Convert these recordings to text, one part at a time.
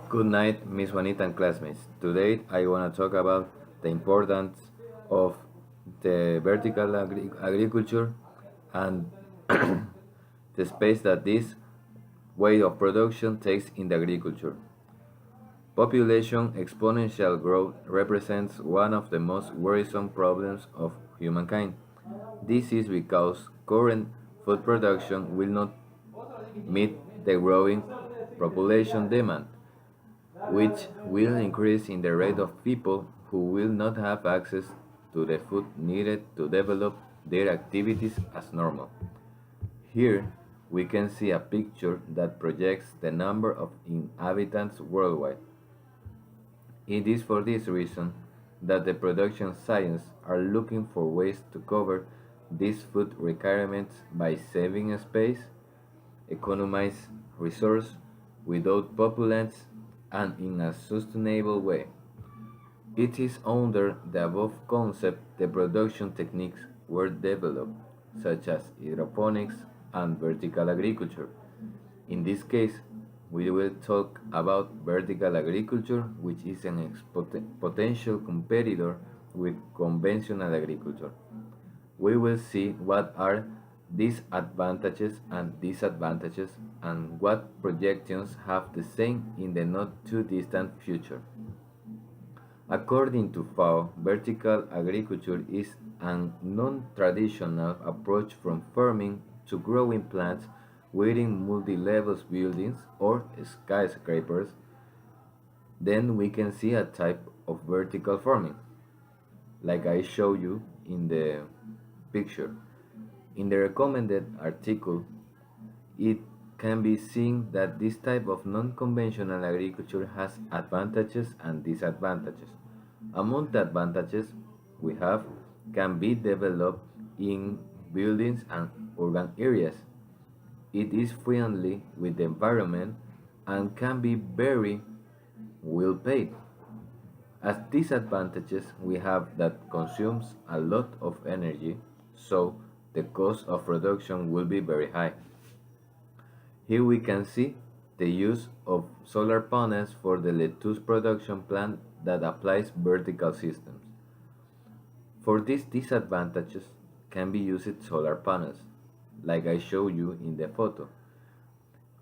Good night, Miss Juanita and classmates. Today I want to talk about the importance of the vertical agriculture and the space that this way of production takes in the agriculture. Population exponential growth represents one of the most worrisome problems of humankind. This is because current food production will not meet the growing population demand, which will increase in the rate of people who will not have access to the food needed to develop their activities as normal. Here, we can see a picture that projects the number of inhabitants worldwide. It is for this reason that the production science are looking for ways to cover these food requirements by saving space, economize resource without populace, and in a sustainable way. It is under the above concept the production techniques were developed, such as hydroponics and vertical agriculture. In this case, we will talk about vertical agriculture, which is an potential competitor with conventional agriculture. We will see what are these advantages and disadvantages and what projections have the same in the not too distant future. According to FAO, vertical agriculture is a non-traditional approach from farming to growing plants within multi-level buildings or skyscrapers. Then we can see a type of vertical farming, like I show you in the picture. In the recommended article, it can be seen that this type of non-conventional agriculture has advantages and disadvantages. Among the advantages we have can be developed in buildings and urban areas. It is friendly with the environment and can be very well paid. As disadvantages, we have that consumes a lot of energy, so the cost of production will be very high. Here we can see the use of solar panels for the lettuce production plant that applies vertical systems. For these disadvantages can be used solar panels, like I show you in the photo,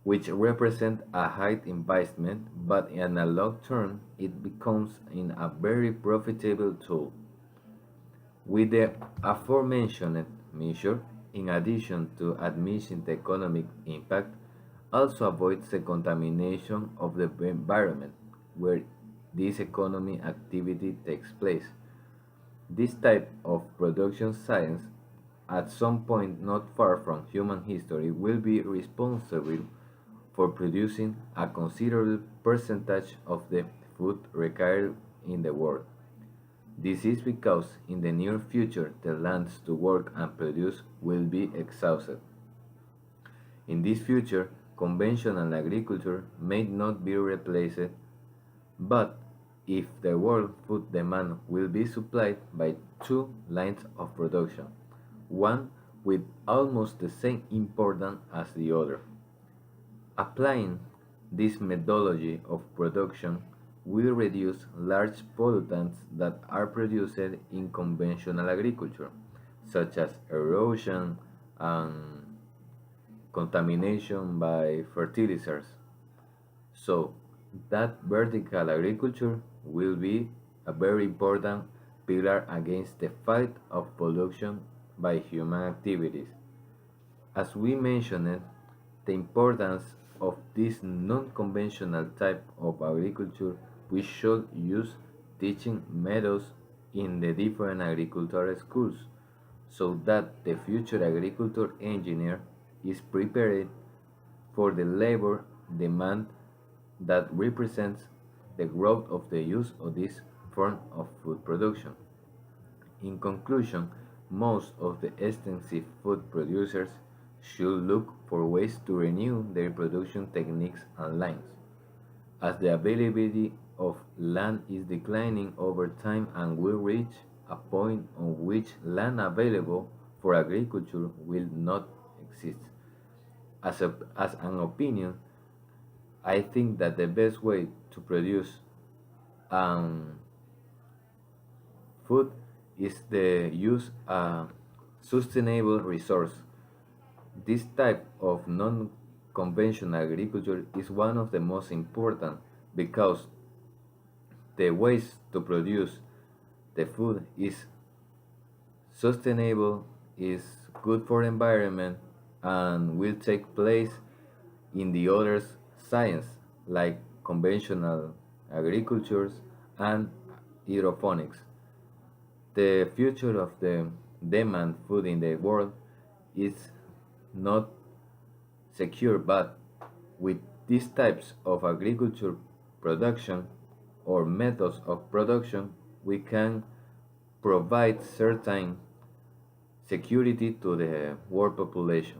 which represent a high investment, but in a long term it becomes in a very profitable tool. With the aforementioned measure, in addition to admitting the economic impact, also avoids the contamination of the environment where this economic activity takes place. This type of production science, at some point not far from human history, will be responsible for producing a considerable percentage of the food required in the world. This is because in the near future the lands to work and produce will be exhausted. In this future, conventional agriculture may not be replaced, but if the world food demand will be supplied by two lines of production, one with almost the same importance as the other. Applying this methodology of production will reduce large pollutants that are produced in conventional agriculture, such as erosion and contamination by fertilizers. So, that vertical agriculture will be a very important pillar against the fight of pollution by human activities. As we mentioned, the importance of this non-conventional type of agriculture, we should use teaching methods in the different agricultural schools so that the future agriculture engineer is prepared for the labor demand that represents the growth of the use of this form of food production. In conclusion, most of the extensive food producers should look for ways to renew their production techniques and lines, as the availability of land is declining over time and will reach a point on which land available for agriculture will not exist. As an opinion, I think that the best way to produce um, food is the use sustainable resource. This type of non-conventional agriculture is one of the most important because the ways to produce the food is sustainable, is good for environment, and will take place in the other science like conventional agricultures and hydroponics. The future of the demand food in the world is not secure, but with these types of agriculture production or methods of production, we can provide certain security to the world population.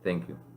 Thank you.